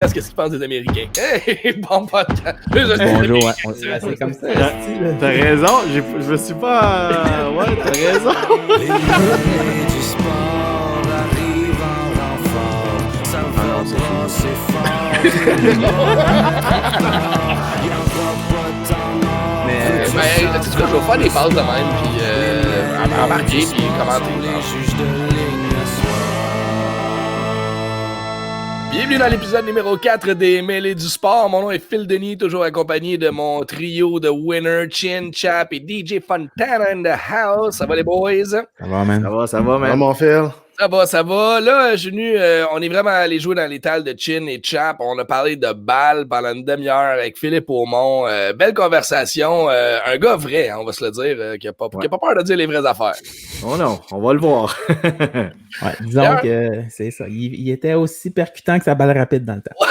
Qu'est-ce qu'ils pensent des Américains? Hey, bon podcast! Bonjour, c'est comme ça. T'as raison, je me suis pas... Ouais, t'as raison. Les du sport arrivent en renfort. Ça va brasser fort. Il en va pas tant mort. Mais, tu sais ce que je vais faire des passes de même, puis embarquer, puis commenter. Les juges de ligne à soir. Bienvenue dans l'épisode numéro 4 des Mêlées du sport. Mon nom est Phil Denis, toujours accompagné de mon trio de Winner, Chin, Chap et DJ Fontana in the house. Ça va les boys? Ça va, man. Ça va, man. mon Phil. Ça va. Là, je suis venu, on est vraiment allé jouer dans l'étal de Chin et Chap. On a parlé de balles pendant une demi-heure avec Philippe Aumont. Belle conversation. Un gars vrai, on va se le dire, qui a pas peur de dire les vraies affaires. Oh non, on va le voir. Ouais, disons que c'est ça. Il était aussi percutant que sa balle rapide dans le temps. Ouais,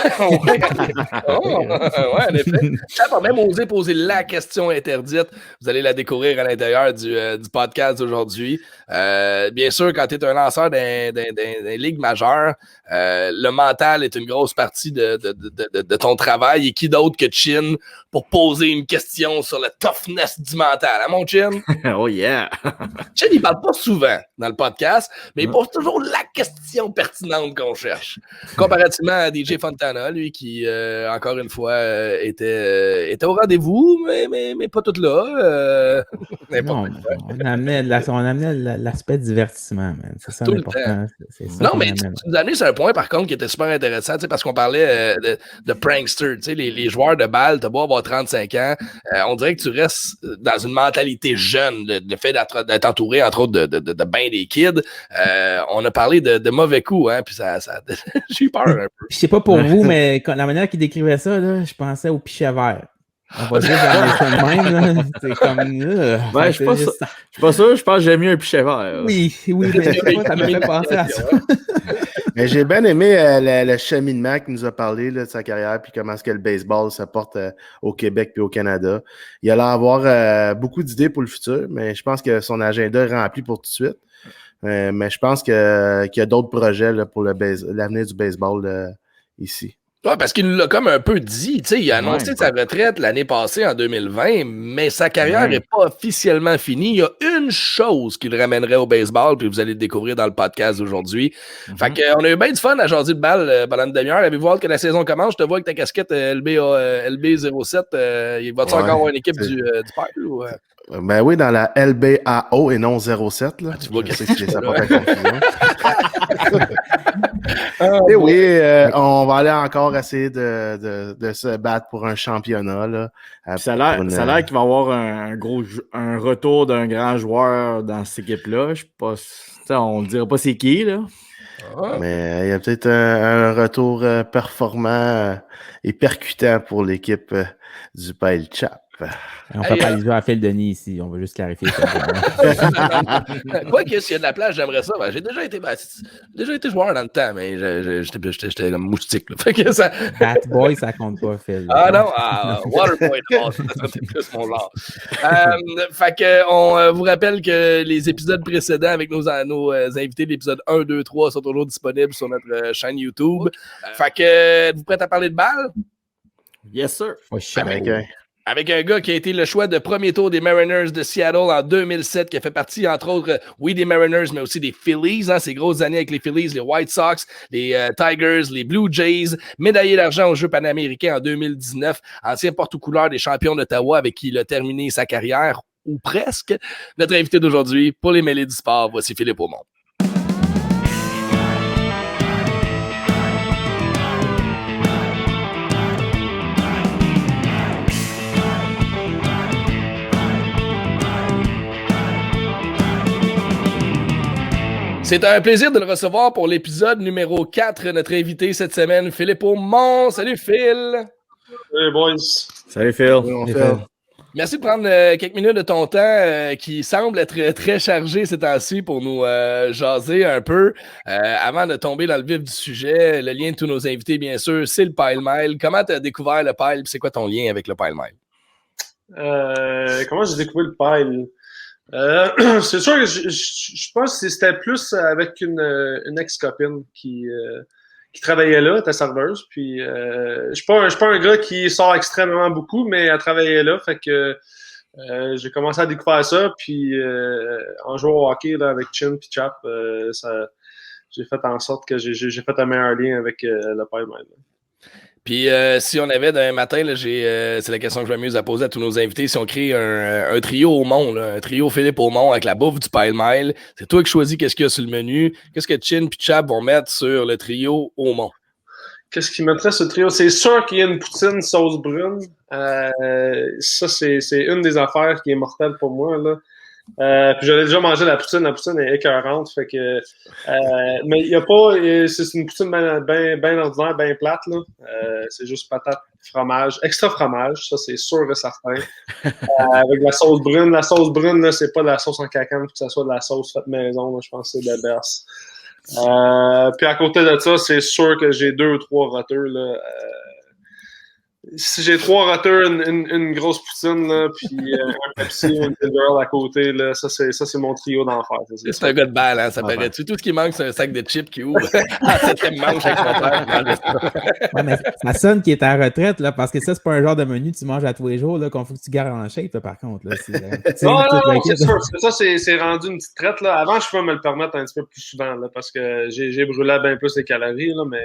en effet. Chap a même osé poser la question interdite. Vous allez la découvrir à l'intérieur du podcast d'aujourd'hui. Bien sûr, quand tu es un lanceur d'un ligue majeure, le mental est une grosse partie de ton travail. Et qui d'autre que Chin pour poser une question sur le toughness du mental, hein, mon Chin? Oh yeah! Chin, il parle pas souvent dans le podcast, mais il pose toujours la question pertinente qu'on cherche. Comparativement à DJ Fontana, lui, qui, encore une fois, était au rendez-vous, mais pas tout là. Non, on amenait l'aspect divertissement, man. C'est ça l'important. C'est ça. Non, mais tu nous as amené sur un point, par contre, qui était super intéressant, parce qu'on parlait de prankster, les joueurs de balle, t'as beau avoir 35 ans, on dirait que tu restes dans une mentalité jeune, le fait d'être entouré, entre autres, de ben des kids. On a parlé de mauvais coups, hein, puis ça j'ai eu peur un peu. Je sais pas pour vous, mais la manière qu'il décrivait ça, là, je pensais au pichet vert. On va dire ça de même, là. C'est comme... je suis pas sûr, je pense que j'aime mieux un pichet vert. Oui, mais ça me fait penser à ça. Mais j'ai bien aimé le cheminement qui nous a parlé là, de sa carrière puis comment est-ce que le baseball se porte au Québec puis au Canada. Il a l'air d'avoir beaucoup d'idées pour le futur, mais je pense que son agenda est rempli pour tout de suite. Mais je pense qu'il y a d'autres projets là, pour l'avenir du baseball ici. Ouais, parce qu'il nous l'a comme un peu dit, tu sais, il a annoncé sa retraite l'année passée en 2020, mais sa carrière n'est pas officiellement finie. Il y a une chose qui le ramènerait au baseball, puis vous allez le découvrir dans le podcast d'aujourd'hui. Fait qu'on a eu bien du fun à jaser de balle pendant une demi-heure. Avez-vous hâte que la saison commence? Je te vois avec ta casquette LB07. Il va-tu encore avoir une équipe du Pile ou... Ben oui, dans la LBAO et non 07. Là. Tu vois que c'est ça pas la confusion. Et oui, on va aller encore essayer de se battre pour un championnat. Là, ça a l'air qu'il va y avoir un retour d'un grand joueur dans cette équipe-là. Je sais pas, on ne dira pas c'est qui, là. Mais il y a peut-être un retour performant et percutant pour l'équipe du Pile Chap. On ne fait pas les jeux à Phil Denis ici, on va juste clarifier ça. Quoique, s'il y a de la place, j'aimerais ça. Ben, j'ai déjà été joueur dans le temps, mais j'étais comme moustique. Là. Fait que ça... Bat Boy, ça compte pas, Phil. Ah non, Waterboy, c'est plus mon genre. Fait que on vous rappelle que les épisodes précédents avec nos invités, l'épisode 1, 2, 3, sont toujours disponibles sur notre chaîne YouTube. Fait que, êtes-vous prêts à parler de balle? Yes, sir. Avec un gars qui a été le choix de premier tour des Mariners de Seattle en 2007, qui a fait partie, entre autres, des Mariners, mais aussi des Phillies, ces grosses années avec les Phillies, les White Sox, les Tigers, les Blue Jays, médaillé d'argent aux Jeux panaméricains en 2019, ancien porte-couleur des champions d'Ottawa avec qui il a terminé sa carrière, ou presque. Notre invité d'aujourd'hui, pour les Mêlées du sport, voici Philippe Aumont. C'est un plaisir de le recevoir pour l'épisode numéro 4. Notre invité cette semaine, Philippe Aumont. Salut Phil! Salut boys! Salut Phil! Merci de prendre quelques minutes de ton temps qui semble être très chargé ces temps-ci pour nous jaser un peu. Avant de tomber dans le vif du sujet, le lien de tous nos invités, bien sûr, c'est le Pile Mile. Comment tu as découvert le Pile? C'est quoi ton lien avec le Pile Mile? Comment j'ai découvert le Pile? C'est sûr que je pense que c'était plus avec une ex-copine qui qui travaillait là, était serveuse. Puis je suis pas un gars qui sort extrêmement beaucoup, mais elle travaillait là. Fait que j'ai commencé à découvrir ça. Puis en jouant au hockey là, avec Chin puis Chap, j'ai fait en sorte que j'ai fait un meilleur lien avec le Pile Mile. Puis si on avait d'un matin, là, c'est la question que je m'amuse à poser à tous nos invités, si on crée un trio Aumont, là, un trio Philippe Aumont avec la bouffe du Pile Mile, c'est toi qui choisis qu'est-ce qu'il y a sur le menu. Qu'est-ce que Chin et Chap vont mettre sur le trio Aumont? Qu'est-ce qui mettrait ce trio? C'est sûr qu'il y a une poutine sauce brune. Ça, c'est une des affaires qui est mortelle pour moi, là. Puis j'avais déjà mangé la poutine est écœurante, fait que mais il y a pas, c'est une poutine ben ordinaire, ben plate là. C'est juste patate, fromage, extra fromage, ça c'est sûr et certain. Avec la sauce brune là, c'est pas de la sauce en cacane, que ce soit de la sauce faite maison, là, je pense que c'est de la berce. Puis à côté de ça, c'est sûr que j'ai 2 ou 3 roteurs là. Si j'ai 3 roteurs, une grosse poutine, là, puis un Pepsi, une Girl à côté, là, ça c'est mon trio d'enfer. C'est un gars de balle, hein, ça paraît-tu. Tout ce qui manque, c'est un sac de chips qui ouvre en 7e manche avec son père. Ouais, mais ça sonne qu'il est en retraite, là, parce que ça, c'est pas un genre de menu que tu manges à tous les jours, là, qu'on faut que tu gardes en shape, là, par contre. Là, non, c'est sûr. Ça, c'est rendu une petite traite. Là. Avant, je pouvais me le permettre un petit peu plus souvent, là, parce que j'ai brûlé bien plus les calories, là, mais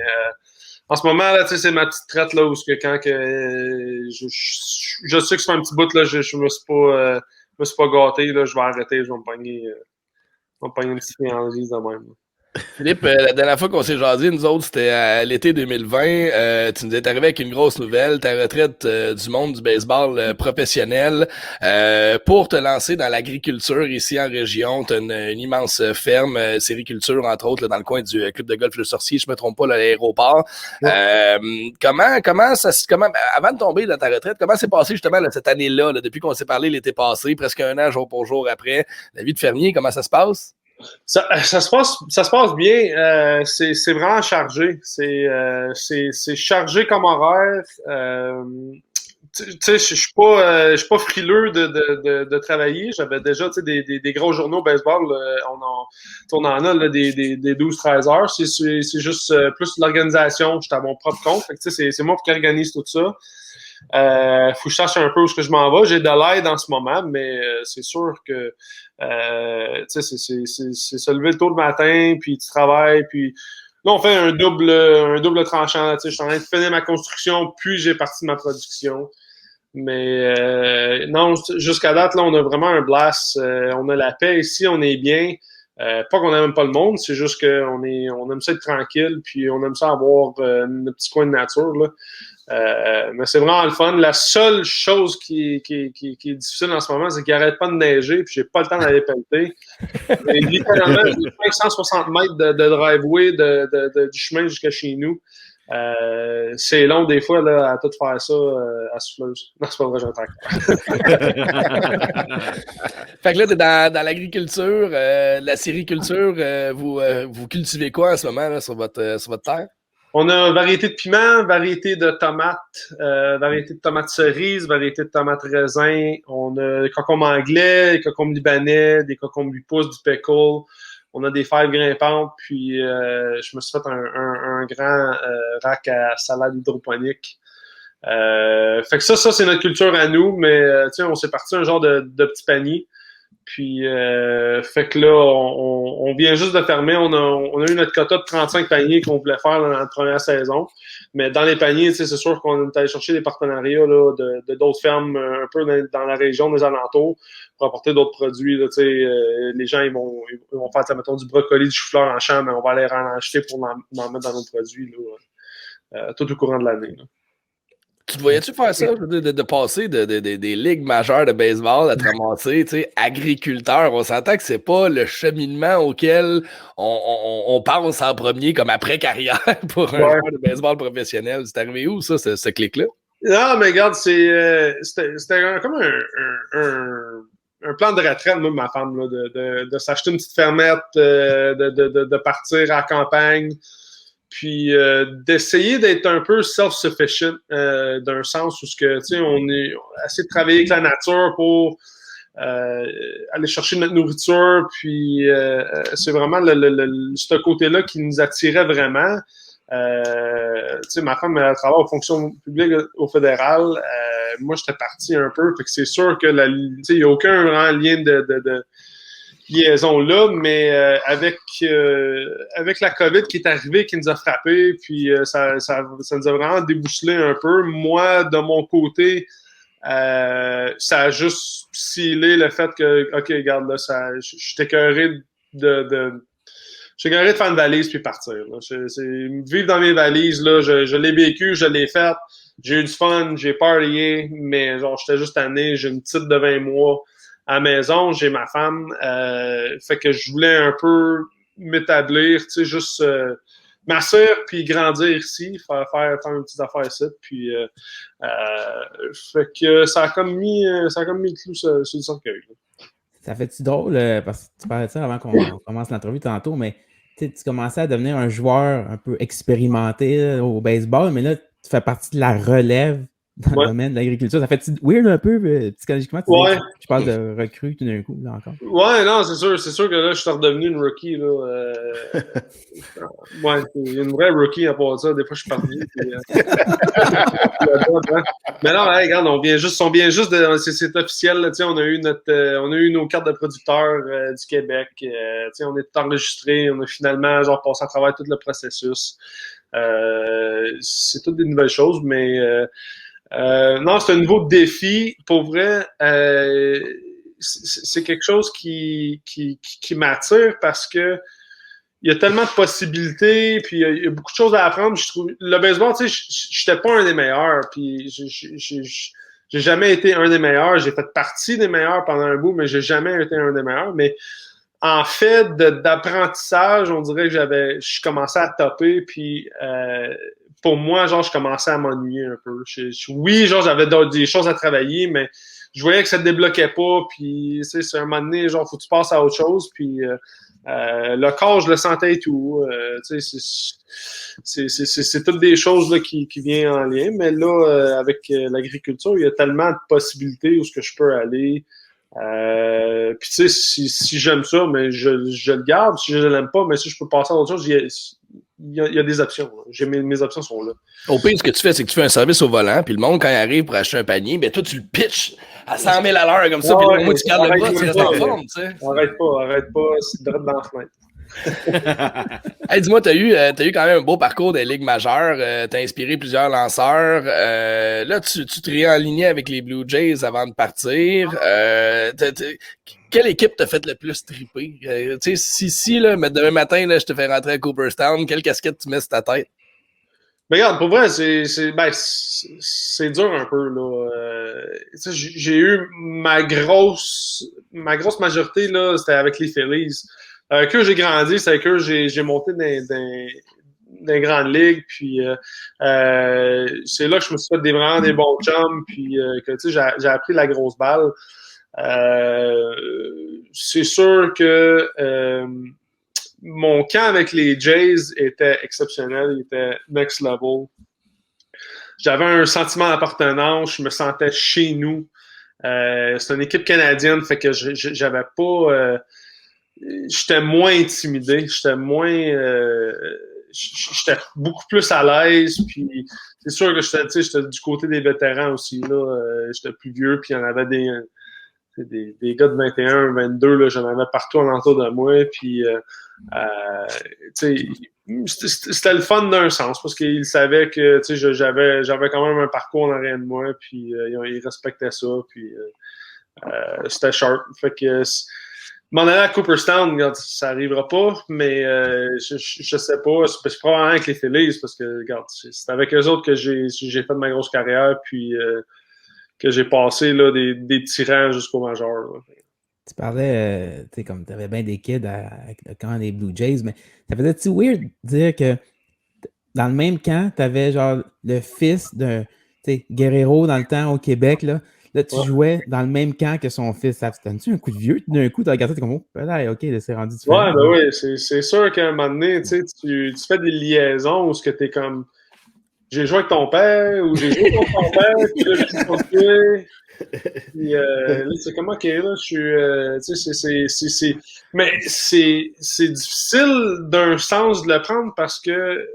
en ce moment, là, c'est ma petite traite là, où que quand que je sais que c'est un petit bout, là, je me suis pas gâté, là, je vais arrêter, je vais me pogner une petite friandise de même. Là. Philippe, la dernière fois qu'on s'est jasé, nous autres, c'était à l'été 2020. Tu nous es arrivé avec une grosse nouvelle, ta retraite du monde du baseball professionnel pour te lancer dans l'agriculture ici en région. Tu as une immense ferme, sériculture, entre autres, là, dans le coin du club de golf Le Sorcier, je me trompe pas, là, à l'aéroport. Ouais. Comment, avant de tomber dans ta retraite, comment s'est passé justement là, cette année-là, là, depuis qu'on s'est parlé l'été passé, presque un an, jour pour jour après, la vie de fermier, comment ça se passe? Ça se passe bien. C'est vraiment chargé. C'est chargé comme horaire. Tu sais, je suis pas frileux de travailler. J'avais déjà des gros journaux baseball. On en a là, des 12-13 heures. C'est juste plus l'organisation. Je suis à mon propre compte. Fait que, c'est moi qui organise tout ça. Faut que je cherche un peu où je m'en vais. J'ai de l'aide en ce moment, mais c'est sûr que c'est se lever tôt le matin, puis tu travailles, puis là on fait un double tranchant. Je suis en train de finir ma construction, puis j'ai parti de ma production. Mais non, jusqu'à date, là, on a vraiment un blast. On a la paix ici, on est bien. Pas qu'on n'aime pas le monde, c'est juste qu'on aime ça être tranquille, puis on aime ça avoir un petit coin de nature, là. Mais c'est vraiment le fun. La seule chose qui est difficile en ce moment, c'est qu'il n'arrête pas de neiger, puis j'ai pas le temps d'aller pelleter. Mais littéralement, j'ai 560 mètres de driveway du chemin jusqu'à chez nous. C'est long des fois là, à tout faire ça à souffleuse. Non, c'est pas vrai, j'ai un temps. Fait que là, t'es dans l'agriculture, la sériculture, vous cultivez quoi en ce moment là, sur votre terre? On a variété de piments, variété de tomates, variété de tomates cerises, variété de tomates raisins. On a des concombres anglais, des concombres libanais, des concombres pousses, du pickle. On a des fèves grimpantes, puis je me suis fait un grand rack à salade hydroponique. Fait que ça c'est notre culture à nous, mais on s'est parti un genre de petit panier. Puis, fait que là, on vient juste de fermer. On a eu notre quota de 35 paniers qu'on voulait faire dans la première saison. Mais dans les paniers, c'est sûr qu'on est allé chercher des partenariats là, de d'autres fermes un peu dans la région des alentours pour apporter d'autres produits. Là, les gens, ils vont faire, mettons, du brocoli, du chou-fleur en champ, mais on va aller en acheter pour en mettre dans nos produits là, tout au courant de l'année. Là. Tu te voyais-tu faire ça, de passer des ligues majeures de baseball à te ramasser, tu sais, agriculteur? On s'entend que c'est pas le cheminement auquel on pense en premier comme après-carrière pour un joueur de baseball professionnel. C'est arrivé où, ça, ce clic-là? Non, mais regarde, c'était comme un plan de retraite, moi, ma femme, là, de s'acheter une petite fermette, de partir à la campagne, puis d'essayer d'être un peu self-sufficient d'un sens où on est assez de travailler avec la nature pour aller chercher notre nourriture, puis c'est vraiment ce côté-là qui nous attirait vraiment. Ma femme elle travaille aux fonctions publiques au fédéral. Moi, j'étais parti un peu. Fait que c'est sûr que il n'y a aucun grand lien de liaison là, mais avec la COVID qui est arrivée, qui nous a frappés, puis ça nous a vraiment déboussolé un peu. Moi, de mon côté, ça a juste scellé le fait que, OK, regarde, là, je suis écœuré de faire une valise puis partir. Là. Vivre dans mes valises, là, je l'ai vécu, je l'ai fait, j'ai eu du fun, j'ai partié, mais genre, j'étais juste tanné, j'ai une petite de 20 mois à la maison, j'ai ma femme, fait que je voulais un peu m'établir, tu sais, juste m'asseoir puis grandir ici, faire une petite affaire ici, puis fait que ça a comme mis le clou sur le cercueil. Ça fait-tu drôle, parce que tu parlais de ça avant qu'on commence l'entrevue tantôt, mais tu commençais à devenir un joueur un peu expérimenté là, au baseball, mais là, tu fais partie de la relève dans le domaine de l'agriculture. Ça fait weird un peu, psychologiquement, je parle de recrue tout d'un coup, là encore. Ouais, non, c'est sûr que là, je suis redevenu une rookie, là. Ouais, une vraie rookie à part ça. Des fois, je suis parti. Mais non, hey, regarde, on vient juste de, c'est officiel, là, on a eu nos cartes de producteurs du Québec. On est enregistrés, on a finalement, genre, passé à travers tout le processus. C'est toutes des nouvelles choses, mais non, c'est un nouveau défi. Pour vrai, c'est quelque chose qui m'attire parce que il y a tellement de possibilités, puis il y a beaucoup de choses à apprendre. Je trouve le baseball, tu sais, j'étais pas un des meilleurs, puis j'ai jamais été un des meilleurs. J'ai fait partie des meilleurs pendant un bout, mais j'ai jamais été un des meilleurs. Mais en fait d'apprentissage, on dirait que je commençais à topper, puis pour moi, genre, je commençais à m'ennuyer un peu. Oui, genre, j'avais des choses à travailler, mais je voyais que ça ne débloquait pas, puis, tu sais, c'est un moment donné, genre, faut que tu passes à autre chose, puis le corps, je le sentais et tout. Tu sais, c'est toutes des choses là, qui viennent en lien, mais là, avec l'agriculture, il y a tellement de possibilités où ce que je peux aller. Puis tu sais, si j'aime ça, mais je le garde. Si je ne l'aime pas, mais si je peux passer à autre chose, il y a des options. Mes options sont là. Au pire, ce que tu fais, c'est que tu fais un service au volant, puis le monde, quand il arrive pour acheter un panier, ben toi, tu le pitches à 100 000 à l'heure, comme ça, puis au moins, tu gardes le bras, tu restes en forme, tu sais. Arrête pas, c'est direct dans la fenêtre. Hey, dis-moi, t'as eu quand même un beau parcours des ligues majeures, t'as inspiré plusieurs lanceurs. Là, tu te réaligné avec les Blue Jays avant de partir. Quelle équipe t'a fait le plus triper? Tu sais, si là, demain matin, là, je te fais rentrer à Cooperstown, quelle casquette tu mets sur ta tête? Mais regarde, pour vrai, c'est dur un peu, là. J'ai eu ma grosse majorité, là, c'était avec les Phillies. Avec eux, j'ai grandi, c'est avec eux, j'ai monté dans les grandes ligues, puis c'est là que je me suis fait vraiment des bons chums, puis que, tu sais, j'ai appris la grosse balle. C'est sûr que mon camp avec les Jays était exceptionnel, il était next level. J'avais un sentiment d'appartenance, je me sentais chez nous. C'est une équipe canadienne, fait que j'avais pas... j'étais moins intimidé, j'étais beaucoup plus à l'aise, puis c'est sûr que j'étais du côté des vétérans aussi, là. J'étais plus vieux, puis il y en avait des gars de 21, 22, là, j'en avais partout alentour de moi, puis c'était le fun d'un sens, parce qu'ils savaient que j'avais quand même un parcours en arrière de moi, puis ils respectaient ça, puis c'était sharp. Fait que m'en aller à Cooperstown, regarde, ça arrivera pas, mais je sais pas, c'est probablement avec les Phillies, parce que regarde, c'est avec eux autres que j'ai fait ma grosse carrière, puis que j'ai passé là, des petits rangs jusqu'au majeur. Là. Tu parlais, tu sais, comme tu avais bien des kids avec le camp des Blue Jays, mais ça faisait-tu weird de dire que dans le même camp, tu avais genre le fils d'un Guerrero dans le temps au Québec, là tu jouais dans le même camp que son fils. Ça tu un coup de vieux? D'un coup, tu as regardé, tu es comme, oh, là, OK, c'est rendu différent. Ouais, ben oui, c'est sûr qu'à un moment donné, tu fais des liaisons où tu es comme. j'ai joué avec ton père ou j'ai joué contre ton père, puis là, je suis contre toi. Puis là, c'est comment qu'il est là? Je suis. Tu sais, mais c'est difficile d'un sens de le prendre parce que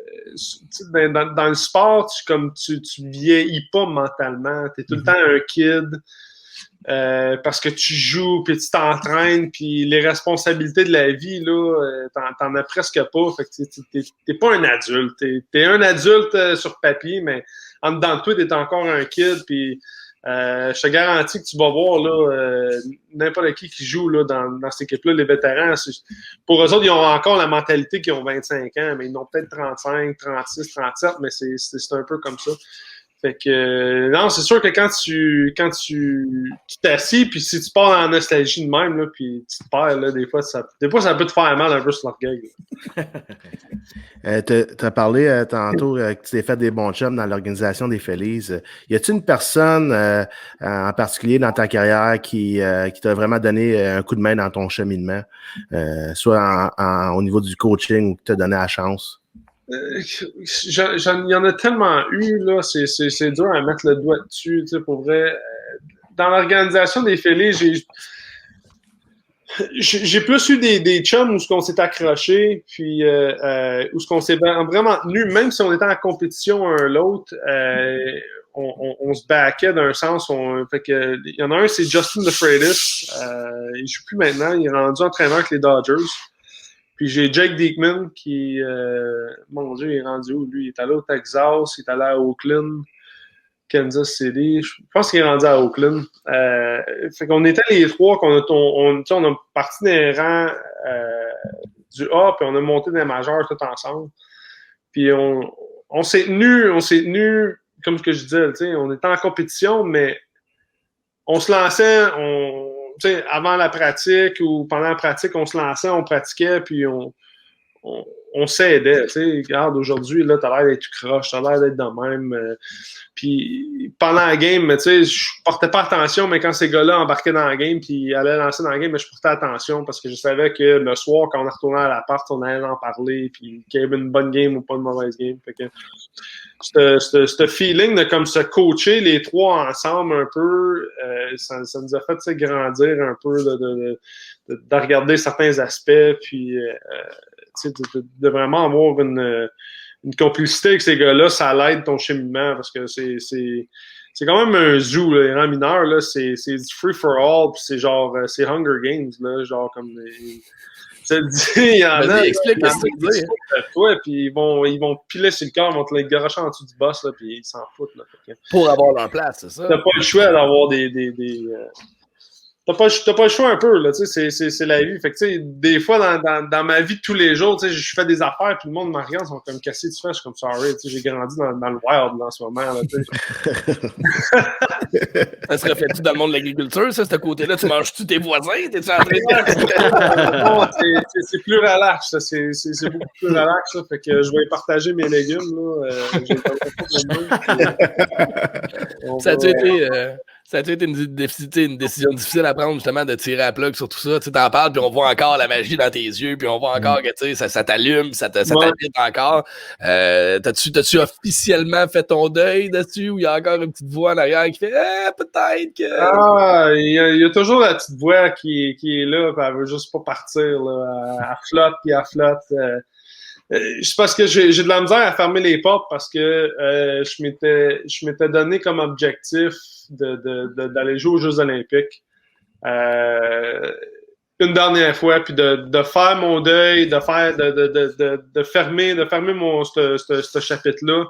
dans le sport, tu vieillis pas mentalement. T'es tout le temps un kid. Parce que tu joues, puis tu t'entraînes, puis les responsabilités de la vie, là, t'en as presque pas. Fait que t'es pas un adulte. T'es un adulte sur papier, mais en dedans de toi, t'es encore un kid, puis je te garantis que tu vas voir là, n'importe qui joue là, dans cette équipe-là, les vétérans. Pour eux autres, ils ont encore la mentalité qu'ils ont 25 ans, mais ils ont peut-être 35, 36, 37, mais c'est un peu comme ça. Fait que non, c'est sûr que quand tu t'assis, puis si tu pars en nostalgie de même, là, puis tu te perds, là, des fois ça peut te faire mal un peu sur l'orgueil. T'as parlé tantôt que tu t'es fait des bons chums dans l'organisation des Phillies. Y a-t-il une personne en particulier dans ta carrière qui t'a vraiment donné un coup de main dans ton cheminement, soit au niveau du coaching ou qui t'a donné la chance? Il y en a tellement eu, là, c'est dur à mettre le doigt dessus, tu sais, pour vrai. Dans l'organisation des Phillies, j'ai plus eu des chums où on s'est accroché, puis où on s'est vraiment tenu, même si on était en compétition un l'autre, on se backait d'un sens. Fait que, il y en a un, c'est Justin DeFreitas. Il joue plus maintenant, il est rendu entraîneur avec les Dodgers. Puis j'ai Jake Diekman qui, mon Dieu, il est rendu où, lui? Il est allé au Texas, il est allé à Oakland, Kansas City. Je pense qu'il est rendu à Oakland. Fait qu'on était les trois, on a parti des rangs du A, puis on a monté des majeurs tout ensemble. Puis on s'est tenus, comme ce que je disais, tu sais, on était en compétition, mais on se lançait, avant la pratique ou pendant la pratique, on se lançait, on pratiquait, puis on s'aidait. Regarde, aujourd'hui, là, t'as l'air d'être croche, t'as l'air d'être de même. Puis pendant la game, je portais pas attention, mais quand ces gars-là embarquaient dans la game puis allaient lancer dans la game, je portais attention parce que je savais que le soir, quand on retournait à l'appart, on allait en parler, puis qu'il y avait une bonne game ou pas une mauvaise game. Fait que ce feeling de comme se coacher les trois ensemble un peu, ça nous a fait grandir un peu, de regarder certains aspects, puis de vraiment avoir une complicité avec ces gars-là, ça l'aide ton cheminement parce que c'est quand même un zoo, là, les rangs mineurs, là, c'est du free for all, puis c'est genre, c'est Hunger Games, là, genre comme il y en a. Explique ce que tu veux dire. Toi, puis ils vont piler sur le corps, ils vont te les garocher en dessous du boss, là, puis ils s'en foutent, là. Pour avoir leur place, c'est ça? T'as pas le choix d'avoir T'as pas le choix un peu, là, tu sais, c'est la vie. Fait que, tu sais, des fois, dans ma vie de tous les jours, tu sais, je fais des affaires, puis le monde me regarde, ils sont comme, qu'est-ce que tu fais? Je suis comme, sorry, tu sais, j'ai grandi dans le wild, là, en ce moment, là, tu sais. Ça se reflète-tu dans le monde de l'agriculture, ça, ce côté-là? Tu manges-tu tes voisins? T'es-tu en train de... Non, c'est plus relax, ça. C'est beaucoup plus relax, ça. Fait que je vais partager mes légumes, là. Ça a été une décision difficile à prendre, justement, de tirer à plug sur tout ça. Tu t'en parles, puis on voit encore la magie dans tes yeux, puis on voit encore que ça t'allume, ça t'habite encore. T'as-tu officiellement fait ton deuil dessus, ou il y a encore une petite voix en arrière qui fait peut-être que. Ah, il y a toujours la petite voix qui est là, puis elle veut juste pas partir, là. Elle flotte, puis elle flotte. C'est parce que j'ai de la misère à fermer les portes parce que je m'étais donné comme objectif d'aller jouer aux Jeux Olympiques une dernière fois, puis de faire mon deuil, de fermer ce chapitre-là,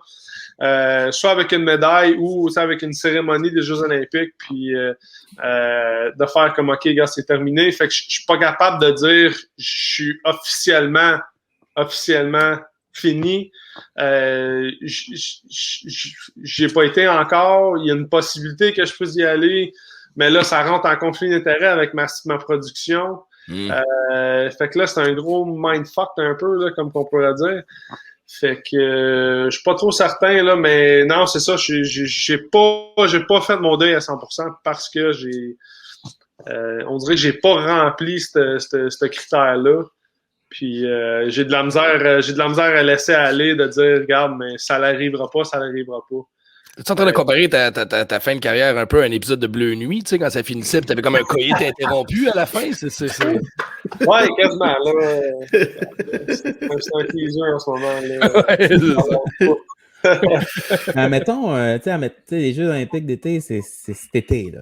soit avec une médaille ou soit avec une cérémonie des Jeux Olympiques, puis de faire comme OK, gars, c'est terminé. Fait que je suis pas capable de dire je suis officiellement fini. J'ai pas été encore. Il y a une possibilité que je puisse y aller, mais là, ça rentre en conflit d'intérêt avec ma production. Fait que là, c'est un gros mindfuck un peu, là, comme on pourrait dire. Fait que je suis pas trop certain, là, mais non, c'est ça, j'ai pas fait mon deuil à 100% parce que on dirait que j'ai pas rempli ce critère-là. Puis j'ai de la misère à laisser aller, de dire, regarde, mais ça n'arrivera pas, ça n'arrivera pas. Tu es en train de comparer ta fin de carrière un peu à un épisode de Bleu Nuit, tu sais, quand ça finissait, tu avais comme un coït interrompu à la fin. Ouais, quasiment. Là, c'est un teaser en ce moment. Là. Ouais, c'est ça. Mettons, les Jeux olympiques d'été, c'est cet été. Là,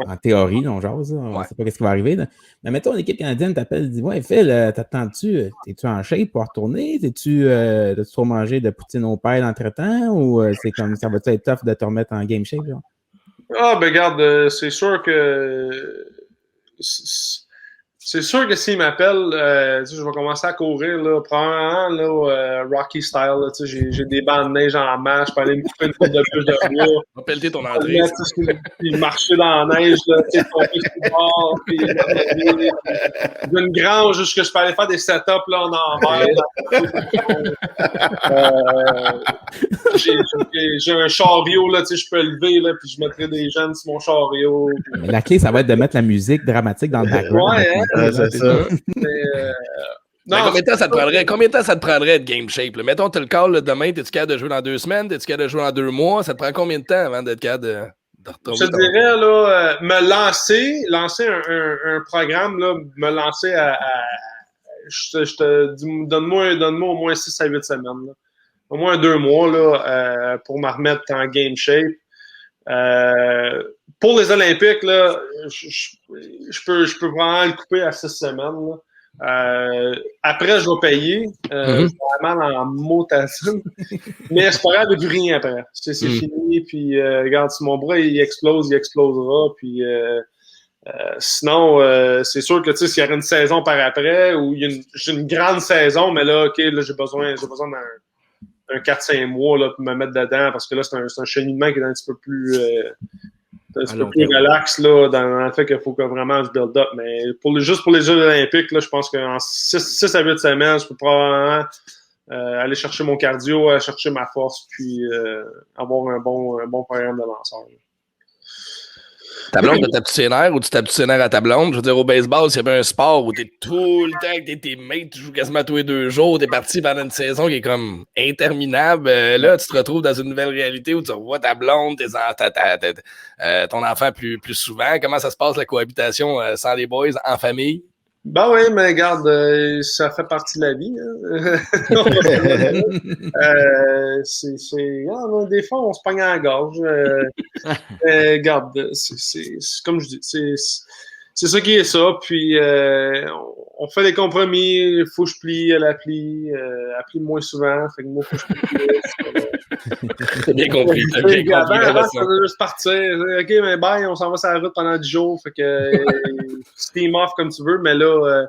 en théorie, on jase, on ne sait pas ce qui va arriver. Là. Mais mettons, l'équipe canadienne t'appelle et dit ouais, Phil, t'attends-tu? T'es-tu en shape pour retourner? T'as-tu trop mangé de poutine au père entre-temps? Ou c'est comme ça va être tough de te remettre en game shape? Genre? Ah, ben regarde, c'est sûr que. C'est sûr que s'il m'appelle, je vais commencer à courir, là, probablement, là, Rocky style, là, j'ai des bancs de neige en masse, je peux aller me couper une coupe de plus de bois. On va pelleter ton entrée. Puis marcher dans la neige, là, tomber sur le bord, puis j'ai une grange jusqu'à je peux aller faire des setups là, en envers. J'ai un chariot, là, je peux lever, là, puis je mettrai des jeunes sur mon chariot. Mais la clé, ça va être de mettre la musique dramatique dans le background. Ouais, hein? C'est ça. Non, combien de temps ça te prendrait de game shape? Là? Mettons, tu le call là, demain, es-tu capable de jouer dans 2 semaines? Es-tu capable de jouer dans 2 mois? Ça te prend combien de temps avant d'être capable de retomber? Je te dirais, là, me lancer un programme, là, me lancer à donne-moi au moins 6 à 8 semaines. Là. Au moins 2 mois là, pour me remettre en game shape. Pour les Olympiques, là, je peux vraiment le couper à 6 semaines. Là. Après, je vais payer. Je vais vraiment en motassine. Mais c'est pas grave, il n'y a plus rien après. C'est fini. Puis, regarde, si mon bras il explosera. Puis, sinon, c'est sûr que s'il y aurait une saison par après ou j'ai une grande saison, mais là, OK, là, j'ai besoin d'un 4-5 mois là, pour me mettre dedans parce que là, c'est un cheminement qui est un petit peu plus. Un petit peu plus relax là, dans le fait qu'il faut que vraiment je build up. Mais juste pour les Jeux olympiques, là, je pense qu'en 6 à 8 semaines, je peux probablement aller chercher mon cardio, aller chercher ma force, puis avoir un bon programme de lanceur. Là. Ta blonde de ta petite scénaire ou tu tapes scénaire à ta blonde? Je veux dire, au baseball, s'il y avait un sport où t'es tout le temps avec tes mates, tu joues quasiment tous les 2 jours, t'es parti pendant une saison qui est comme interminable. Là, tu te retrouves dans une nouvelle réalité où tu revois ta blonde, ton enfant plus souvent. Comment ça se passe, la cohabitation sans les boys, en famille? Ben oui, mais regarde, ça fait partie de la vie. Hein. Des fois, on se pogne à la gorge. Regarde, c'est comme je dis, c'est ça qui est ça. Puis, on fait des compromis. Il faut que je plie, elle plie. Elle plie moins souvent. Fait que moi, il faut que je plie. T'as bien compris. Avant, ça veut juste partir. OK, mais bye, on s'en va sur la route pendant 10 jours. Fait que steam off comme tu veux, mais là,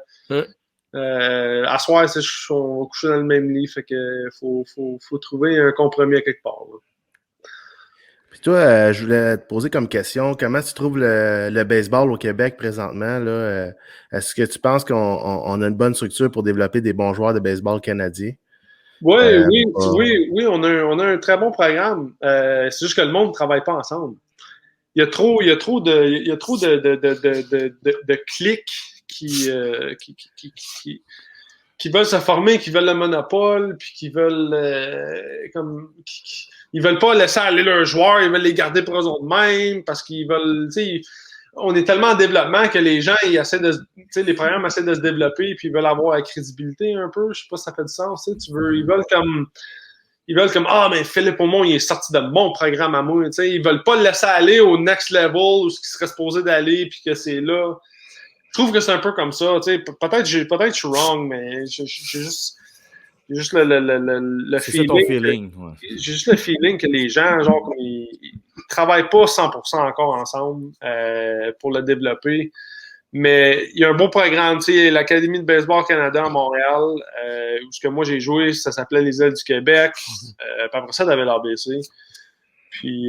à soir, on va coucher dans le même lit. Fait que faut trouver un compromis à quelque part. Là. Puis toi, je voulais te poser comme question, comment tu trouves le baseball au Québec présentement? Là? Est-ce que tu penses qu'on a une bonne structure pour développer des bons joueurs de baseball canadiens? Oui, on a un très bon programme. C'est juste que le monde ne travaille pas ensemble. Il y a trop de clics qui veulent se former, qui veulent le monopole, puis qui veulent ils veulent pas laisser aller leurs joueurs, ils veulent les garder pour eux autres mêmes parce qu'ils veulent, on est tellement en développement que les gens, les programmes essaient de se développer puis ils veulent avoir la crédibilité un peu. Je sais pas si ça fait du sens. Ils veulent comme ah, mais Philippe Aumont, il est sorti de mon programme à moi. Ils veulent pas le laisser aller au next level où ce qui serait supposé d'aller puis que c'est là. Je trouve que c'est un peu comme ça. Peut-être je suis wrong, mais j'ai juste le feeling. J'ai juste le feeling que les gens, genre, ils travaillent pas 100% encore ensemble pour le développer. Mais il y a un beau programme, l'Académie de baseball Canada à Montréal, où ce que moi j'ai joué, ça s'appelait les Ailes du Québec. Puis après ça, t'avais l'ABC. Puis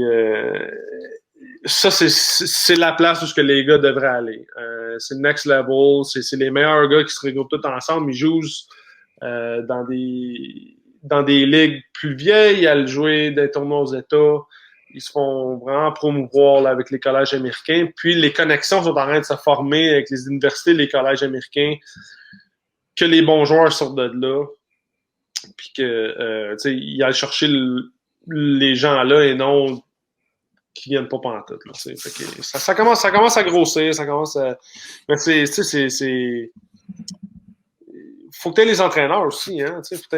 ça, c'est la place où ce que les gars devraient aller. C'est le next level, c'est les meilleurs gars qui se regroupent tous ensemble, ils jouent dans des ligues plus vieilles, à le jouer des tournois aux États. Ils se font vraiment promouvoir là, avec les collèges américains. Puis les connexions sont en train de se former avec les universités, les collèges américains. que les bons joueurs sortent de là, puis que il aille chercher les gens là et non qui viennent pas pantoute. Là, fait que ça commence à grossir, ça commence à. Mais c'est faut que tu aies les entraîneurs aussi, hein. Faut que tu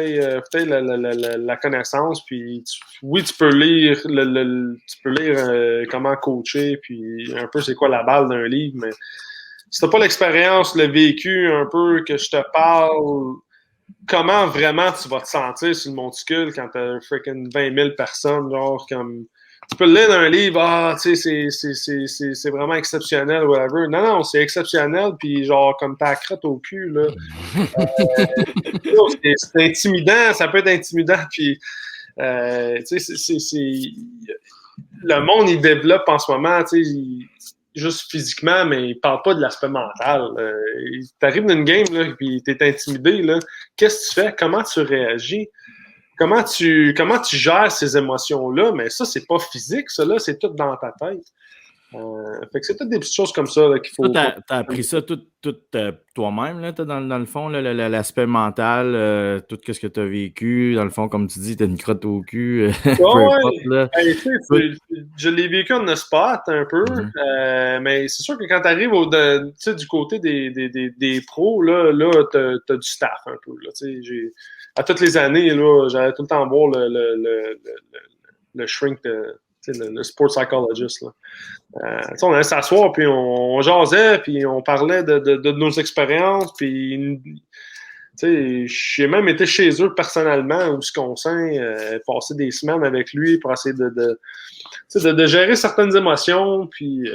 aies la connaissance, puis oui, tu peux lire comment coacher, puis un peu c'est quoi la balle d'un livre, mais si t'as pas l'expérience, le vécu un peu que je te parle, comment vraiment tu vas te sentir sur le monticule quand t'as freaking 20 000 personnes, genre comme. Tu peux le lire dans un livre, c'est vraiment exceptionnel, whatever. Non, c'est exceptionnel, puis genre, comme ta crotte au cul, là. C'est intimidant, ça peut être intimidant, puis, le monde, il développe en ce moment, juste physiquement, mais il parle pas de l'aspect mental. T'arrives dans une game, là, puis t'es intimidé, là. Qu'est-ce que tu fais? Comment tu réagis? Comment tu gères ces émotions-là? Mais ça, c'est pas physique, ça, là, c'est tout dans ta tête. Fait que c'est toutes des petites choses comme ça là, qu'il faut. Tu as appris ça tout toi-même, là, dans le fond, là, l'aspect mental, tout ce que tu as vécu. Dans le fond, comme tu dis, tu as une crotte au cul. Peu importe, là. Je l'ai vécu on the spot un peu, mais c'est sûr que quand tu arrives du côté des pros, là tu as du staff un peu. Là, à toutes les années, là, j'allais tout le temps voir le shrink le sport psychologist. Là. On allait s'asseoir, puis on jasait, puis on parlait de nos expériences, puis j'ai même été chez eux personnellement, au Wisconsin, passer des semaines avec lui pour essayer de gérer certaines émotions, puis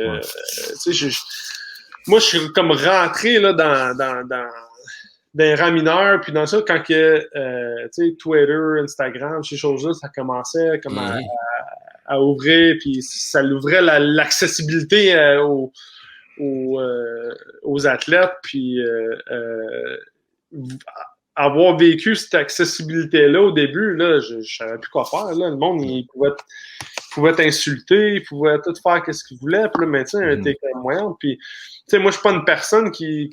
moi, je suis comme rentré là, dans des rangs mineurs, puis dans ça, quand Twitter, Instagram, ces choses-là, ça commençait comme à ouvrir, puis ça ouvrait l'accessibilité aux athlètes, puis avoir vécu cette accessibilité-là au début, là, je savais plus quoi faire. Là. Le monde, il pouvait t'insulter, il pouvait tout faire ce qu'il voulait, puis là, mais tu sais, t'es comme moyen, puis tu sais, moi, je suis pas une personne qui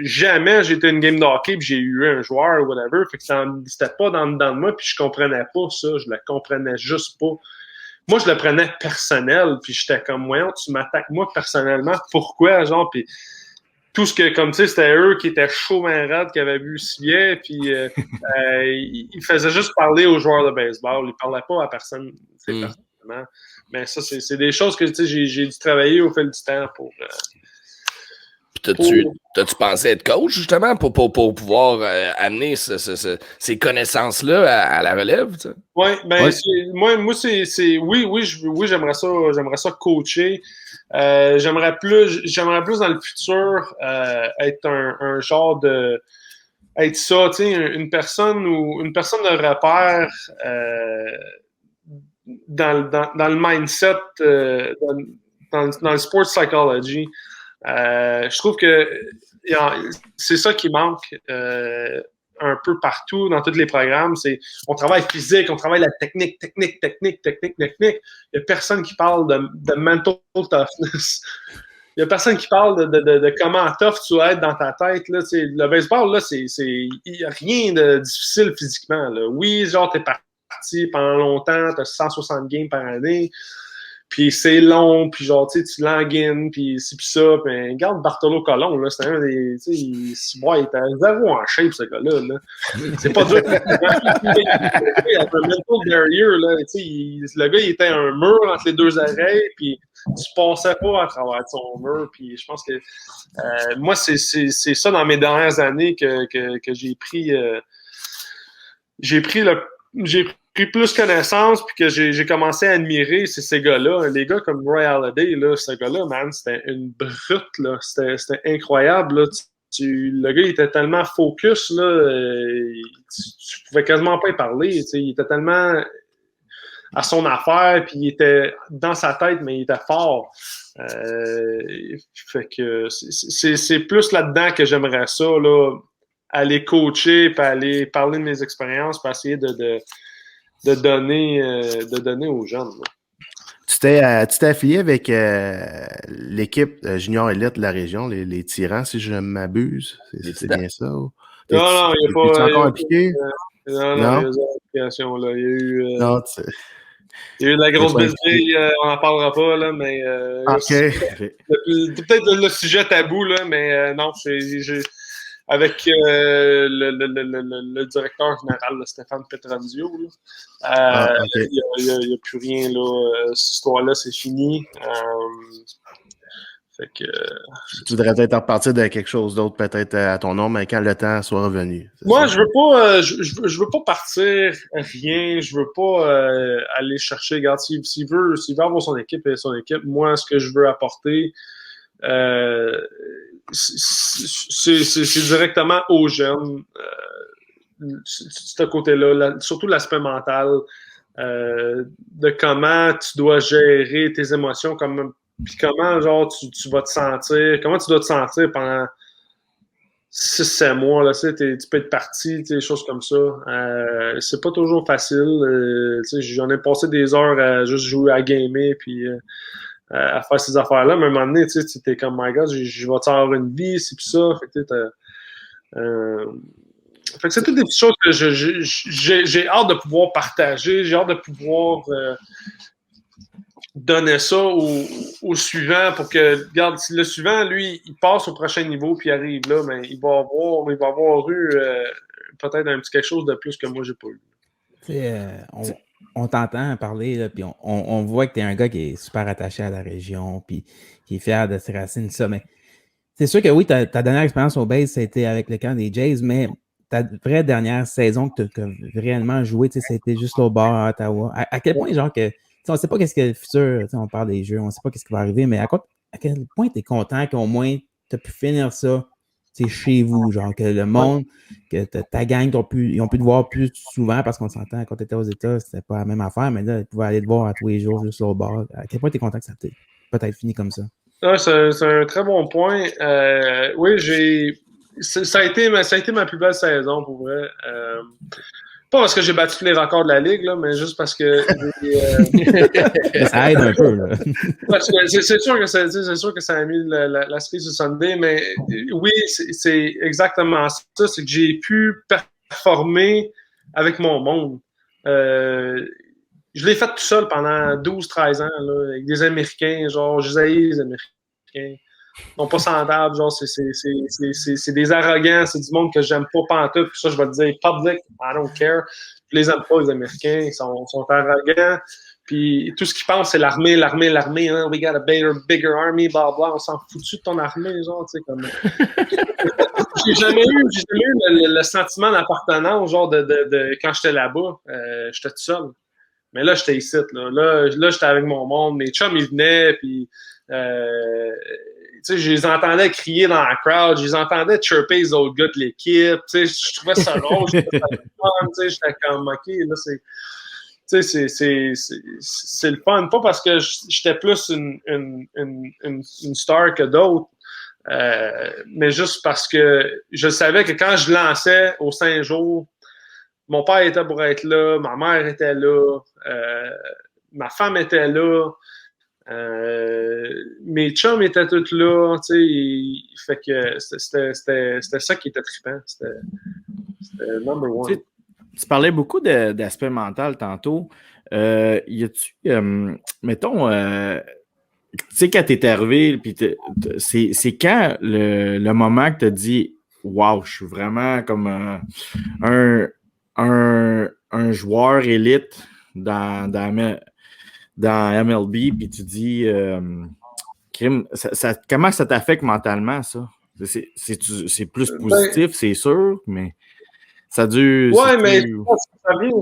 jamais j'ai été une game de hockey puis j'ai eu un joueur ou whatever. Fait que c'était pas dans de moi puis je comprenais pas ça. Je le comprenais juste pas. Moi, je le prenais personnel puis j'étais comme, voyons, tu m'attaques moi personnellement. Pourquoi, genre? Puis tout ce que, comme tu sais, c'était eux qui étaient chauds raide, qui avaient vu si bien puis ils faisaient juste parler aux joueurs de baseball. Ils parlaient pas à personne, personnellement. Mais ça, c'est des choses que, tu sais, j'ai dû travailler au fil du temps pour... T'as-tu pensé être coach, justement, pour pouvoir amener ces connaissances-là à la relève? Oui, ben, moi, c'est oui, j'aimerais ça coacher. J'aimerais plus dans le futur être un genre de être ça, tu sais, une personne de repère dans le mindset, dans le sports psychology. Je trouve que c'est ça qui manque un peu partout dans tous les programmes. On travaille physique, on travaille la technique. Il n'y a personne qui parle de mental toughness. Il n'y a personne qui parle de comment tough tu vas être dans ta tête. Là. Le baseball, là, il n'y a rien de difficile physiquement. Là. Oui, genre, t'es parti pendant longtemps, t'as 160 games par année. Puis c'est long, puis genre, tu languines, puis ci, puis ça. Puis regarde Bartolo Colon, là, c'était un des... Tu sais, il était zéro en shape, ce gars-là. Là. C'est pas dur. Il avait un mental barrier, là. Tu sais, le gars, il était un mur entre les deux oreilles, puis tu passais pas à travers son mur. Puis je pense que moi, c'est ça dans mes dernières années que j'ai pris... j'ai pris plus connaissance puis que j'ai commencé à admirer ces gars-là. Les gars comme Roy Halladay, là, ce gars-là, man, c'était une brute, là. C'était incroyable, là. Le gars, il était tellement focus, là, tu pouvais quasiment pas y parler, tu sais. Il était tellement à son affaire, puis il était dans sa tête, mais il était fort. Fait que c'est plus là-dedans que j'aimerais ça, là, aller coacher, puis aller parler de mes expériences, puis essayer de donner aux jeunes. Là. Tu tu t'es affilié avec l'équipe junior élite de la région, les Tyrans, si je m'abuse. C'est bien ça? Ou... Non, il n'y a pas. Es-tu encore il y a impliqué? non, il y a zéro implication, là. Il y a eu. Non, Il y a eu de la grosse pas bisbille, on n'en parlera pas, là, mais OK. c'est peut-être le sujet tabou, là, mais non, avec le directeur général, là, Stéphane Petranzio, là, OK. il n'y a plus rien, là. Cette histoire-là, c'est fini. Fait que, Tu voudrais peut-être repartir de quelque chose d'autre, peut-être à ton nom, mais quand le temps soit revenu. moi, je veux pas, je veux pas partir rien. Je veux pas aller chercher. Regarde, s'il veut avoir son équipe et son équipe, moi, ce que je veux apporter, c'est directement aux jeunes. Ce côté-là, surtout l'aspect mental, de comment tu dois gérer tes émotions, puis comment genre tu vas te sentir, comment tu dois te sentir pendant 6-7 mois, là, tu peux être parti, des choses comme ça. C'est pas toujours facile. J'en ai passé des heures à juste jouer à gamer puis à faire ces affaires-là, mais à un moment donné, tu es comme my God, je vais avoir une vie, c'est puis ça. Fait que c'est toutes des petites choses que j'ai hâte de pouvoir partager, j'ai hâte de pouvoir donner ça au suivant pour que, regarde, si le suivant, lui, il passe au prochain niveau puis il arrive là, mais il va avoir eu peut-être un petit quelque chose de plus que moi, j'ai pas eu. On t'entend parler, là, puis on voit que tu es un gars qui est super attaché à la région, puis qui est fier de ses racines, ça, mais c'est sûr que oui, ta dernière expérience au base, ça a été avec le camp des Jays, mais ta vraie dernière saison que tu as réellement joué, ça a été juste au bord à Ottawa. À quel point, genre, que on ne sait pas qu'est-ce que le futur, on parle des jeux, on ne sait pas qu'est-ce qui va arriver, mais à quel point tu es content qu'au moins tu as pu finir ça chez vous, genre que le monde, que ta gang, ils ont pu te voir plus souvent parce qu'on s'entend, quand tu étais aux États, c'était pas la même affaire, mais là, ils pouvaient aller te voir à tous les jours juste au bord. À quel point tu es content que ça t'ait peut-être fini comme ça? Ah, c'est un très bon point. Oui, ça a été ma plus belle saison pour vrai. Pas parce que j'ai battu tous les records de la Ligue, là, mais juste parce que ça aide un peu. Là. Parce que c'est sûr que ça a mis la cerise sur Sunday, mais oui, c'est exactement ça. C'est que j'ai pu performer avec mon monde. Je l'ai fait tout seul pendant 12-13 ans, là, avec des Américains, genre, je haïs les Américains. Ils sont pas semblables, genre, c'est des arrogants, c'est du monde que j'aime pas pantoute, puis ça, je vais te dire, public, I don't care. Je les aime pas, les Américains, ils sont arrogants, puis tout ce qu'ils pensent, c'est l'armée, hein, we got a bigger army, blah, blah, on s'en foutu de ton armée, genre, tu sais, comme... J'ai jamais eu le sentiment d'appartenance, genre, de quand j'étais là-bas, j'étais tout seul. Mais là, j'étais ici, là, j'étais avec mon monde, mes chums, ils venaient, puis... je les entendais crier dans la crowd, je les entendais chirper les autres gars de l'équipe, je trouvais ça drôle, j'étais comme, OK, là, c'est le fun, pas parce que j'étais plus une star que d'autres, mais juste parce que je savais que quand je lançais aux 5 jours, mon père était pour être là, ma mère était là, ma femme était là, mes chums étaient tous là, fait que c'était ça qui était trippant, c'était number one. Tu parlais beaucoup d'aspect mental tantôt. Y a-tu, mettons, tu sais, quand t'es arrivé, puis c'est quand le moment que t'as dit « Wow, je suis vraiment comme un joueur élite dans MLB », puis tu dis comment ça t'affecte mentalement, ça? C'est plus positif, c'est sûr, mais ça dure... Ouais, mais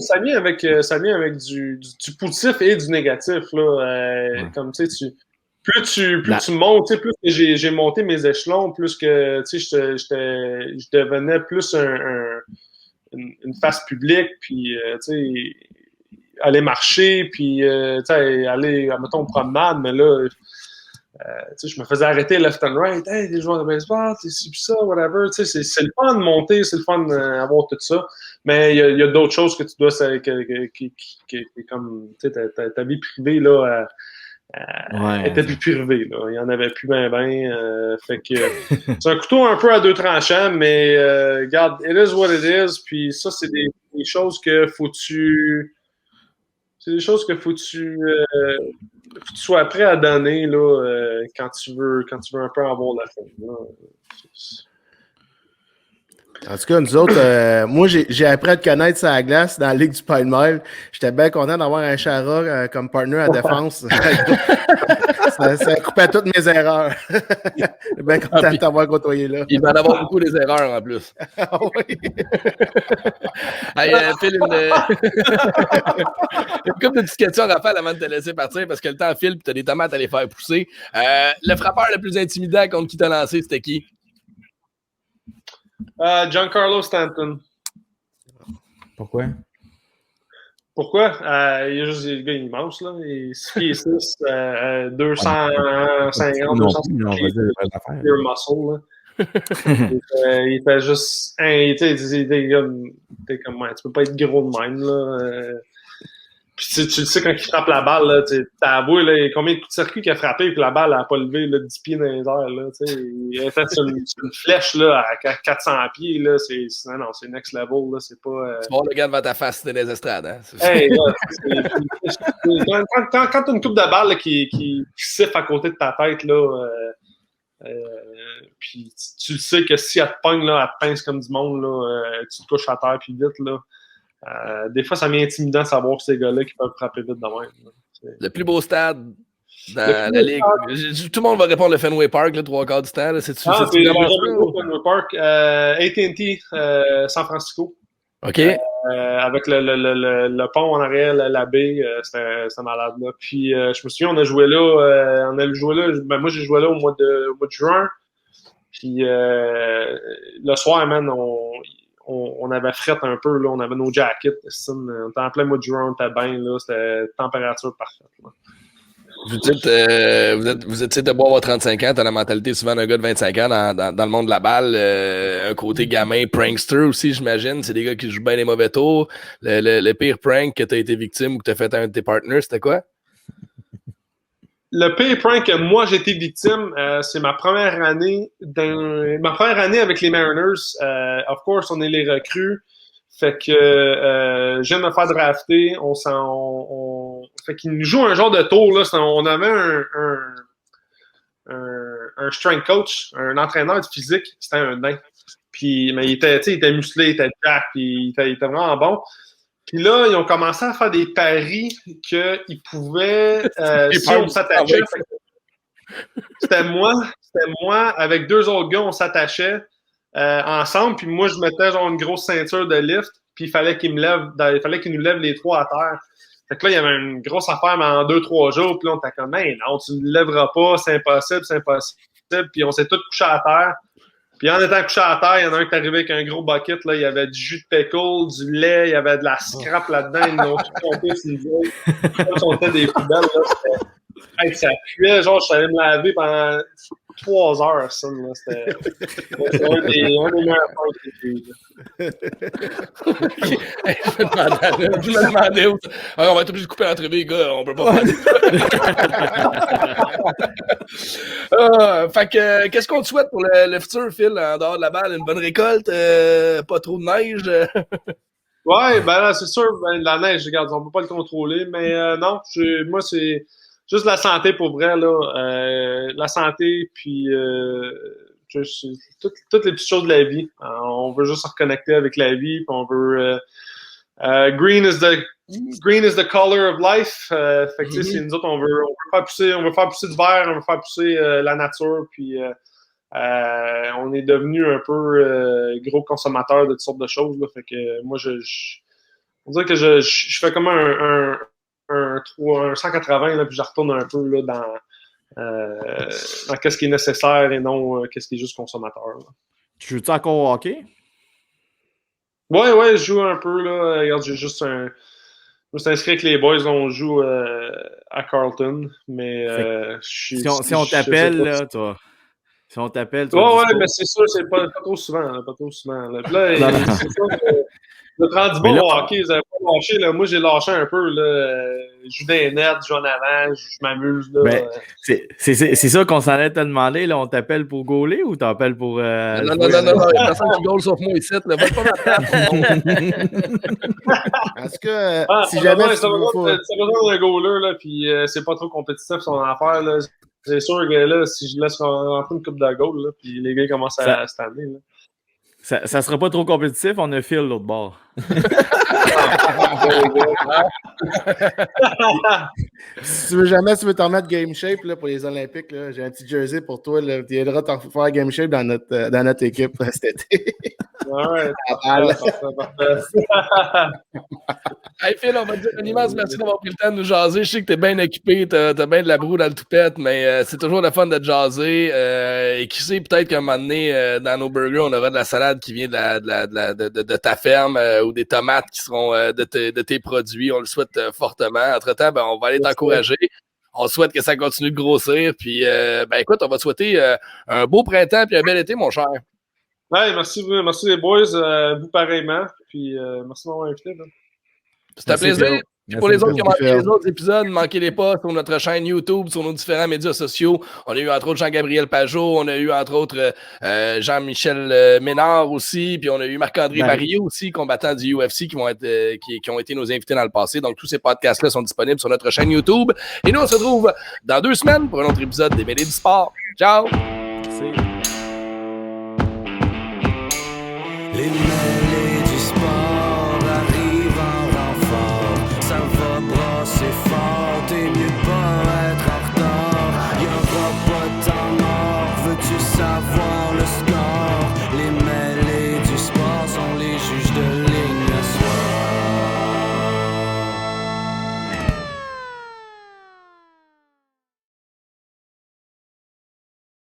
ça vient avec du positif et du négatif, là. Comme, tu sais, plus tu montes, plus que j'ai monté mes échelons, plus que, tu sais, je devenais plus une face publique, puis, tu sais, aller marcher, puis, tu sais, aller, mettons, promenade, mais là, je me faisais arrêter left and right. Hey, des joueurs de baseball, c'est ci pis ça, whatever. C'est le fun de monter, c'est le fun d'avoir tout ça. Mais il y a d'autres choses que tu dois, comme, ta vie privée, là, Ouais, était plus privée. Là. Il n'y en avait plus ben. Fait que c'est un couteau un peu à deux tranchants, mais regarde, it is what it is. Puis ça, c'est des choses que c'est des choses que faut que tu sois prêt à donner là, quand tu veux un peu avoir la fin. Là. En tout cas, nous autres, moi, j'ai appris à te connaître sur la glace dans la Ligue du Pine Mile. J'étais bien content d'avoir un Chara comme partner à défense. ça coupait toutes mes erreurs. J'étais bien content de t'avoir côtoyé là. Il va en avoir beaucoup des erreurs en plus. Ah oui. Hey, Phil, une couple de petites questions à Raphaël avant de te laisser partir parce que le temps file et tu as des tomates à les faire pousser. Le frappeur le plus intimidant contre qui t'as lancé, c'était qui? Giancarlo Stanton. Pourquoi? Pourquoi? Il y a juste le gars immense, là. Il est 6 pieds 6, 250, 250 pure muscle, là. Il était juste. Il était comme. Ouais, tu peux pas être gros de même, là. Puis tu le sais, quand il frappe la balle, là, t'as avoué, là, combien de coups de circuit qu'il a frappé, puis la balle n'a pas levé là, 10 pieds dans les airs. Là, il a fait une flèche là, à 400 pieds. Là, non, c'est next level. Là, c'est pas, Tu vois le gars devant ta face, c'était des estrades. Hein? Hey, là, quand t'as une coupe de balle là, qui siffle à côté de ta tête, là, puis tu le sais que si elle te pogne, là, elle te pince comme du monde, là, tu te couches à terre puis vite. Là. Des fois, ça m'est intimidant de savoir que ces gars-là qui peuvent frapper vite de même. Le plus beau stade dans la Ligue. Tout le monde va répondre le Fenway Park, le 3/4 du temps. C'est vraiment le Fenway Park. AT&T, San Francisco. OK. Avec le pont en arrière, la baie, c'était malade. Là. Puis, je me souviens, on a joué là. Moi, j'ai joué là au mois de juin. Puis, le soir, man, on avait fret un peu, là, on avait nos jackets, on était en plein mois de juin, on était bien, là, c'était température parfaite. Là. Vous êtes de boire 35 ans, t'as la mentalité souvent d'un gars de 25 ans dans le monde de la balle, un côté gamin, prankster aussi, j'imagine, c'est des gars qui jouent bien les mauvais tours. Le pire prank que t'as été victime ou que t'as fait à un de tes partners, c'était quoi? Le pire prank que moi j'ai été victime, c'est ma première année avec les Mariners. Of course, on est les recrues. Fait que je viens de me faire drafter. Fait qu'il nous joue un genre de tour. Là. On avait un strength coach, un entraîneur de physique. C'était un nain. Puis, mais il était musclé, il était jack, puis il était vraiment bon. Puis là, ils ont commencé à faire des paris qu'ils pouvaient, si on s'attachait, c'était moi, avec deux autres gars, on s'attachait ensemble, puis moi, je mettais genre une grosse ceinture de lift, puis il fallait qu'ils nous lèvent les trois à terre. Fait que là, il y avait une grosse affaire, mais en 2-3 jours, puis là, on était comme, hey, non, tu ne le lèveras pas, c'est impossible, puis on s'est tous couchés à terre. Puis en étant couché à terre, il y en a un qui est arrivé avec un gros bucket. Là. Il y avait du jus de pickle, du lait, il y avait de la scrap là-dedans. Ils l'ont tout pompé sur les yeux. On fait des poubelles. Là, ça puait. Genre, je suis allé me laver pendant 3 heures. Ça, là. C'était un des meilleurs points que j'ai eu. Je me demandais où. Alors, on va être obligé de couper l'entrevue, les gars. On peut pas faire fait que, qu'est-ce qu'on te souhaite pour le futur, Phil, en dehors de la balle? Une bonne récolte? Pas trop de neige? Ouais, ben là, c'est sûr, la neige, regarde, on peut pas le contrôler, mais non, moi, c'est juste la santé pour vrai, là. La santé, puis toutes les petites choses de la vie. On veut juste se reconnecter avec la vie, puis on veut... green is the color of life. Fait que, c'est nous autres, on veut faire pousser du vert, on veut faire pousser la nature, puis on est devenu un peu gros consommateur de toutes sortes de choses. Là, fait que moi, on dirait que je fais comme un 180, là, puis je retourne un peu là, dans qu'est-ce qui est nécessaire et non qu'est-ce qui est juste consommateur. Là. Tu joues-tu encore au hockey? Ouais, je joue un peu. Là. Regarde, je me suis inscrit avec les boys, là, on joue à Carlton, mais si on t'appelle, là, toi. Si on t'appelle, tu Ouais, vas ouais, dispo. mais c'est sûr, c'est pas trop souvent. Là, pas trop souvent. Là. Puis là, Non, non. c'est sûr que le 30 Mais bon là, au hockey, vous avez pas lâché. Là. Moi, j'ai lâché un peu. Là. Je joue des nets, je joue en avant, je m'amuse. Là. Ben, c'est ça qu'on s'en allait te demander. Là, on t'appelle pour gauler ou t'appelles pour. Non, jouer non, à- non, non, il n'y a personne qui goal sauf moi ici. Ne vole pas ma place. En tout cas, Ah, si jamais tu veux ça besoin d'un goaler, là, puis c'est pas trop compétitif son affaire. Là. C'est sûr que là, si je laisse rentrer une coupe de goal, là, puis les gars commencent à se tanner. Là. Ça sera pas trop compétitif, on a Phil l'autre bord. Si tu veux jamais, tu veux t'en mettre game shape là, pour les Olympiques, là, j'ai un petit jersey pour toi. Là, tu aideras t'en faire game shape dans notre équipe cet été. Ouais, balle. Hey Phil, on va te dire un immense merci d'avoir pris le temps de nous jaser. Je sais que t'es bien occupé, t'as bien de la broue dans le toupette, mais c'est toujours le fun de te jaser. Et qui sait, peut-être qu'à un moment donné, dans nos burgers, on aura de la salade qui vient de ta ferme ou des tomates qui seront de tes produits. On le souhaite fortement. Entre-temps, ben, on va aller t'encourager. On souhaite que ça continue de grossir. Puis, ben écoute, on va te souhaiter un beau printemps et un bel été, mon cher. Ouais, merci les boys, vous pareillement. Puis merci de m'avoir invité. Là. C'est un Merci, plaisir. Phil. Puis pour les autres qui ont manqué Phil. les autres épisodes, ne manquez-les pas sur notre chaîne YouTube, sur nos différents médias sociaux. On a eu entre autres Jean-Gabriel Pajot, on a eu entre autres Jean-Michel Ménard aussi, puis on a eu Marc-André Barillot aussi, combattant du UFC, qui ont été nos invités dans le passé. Donc tous ces podcasts-là sont disponibles sur notre chaîne YouTube. Et nous, on se retrouve dans 2 semaines pour un autre épisode des Mêlées du Sport. Ciao! Merci. Les mêlées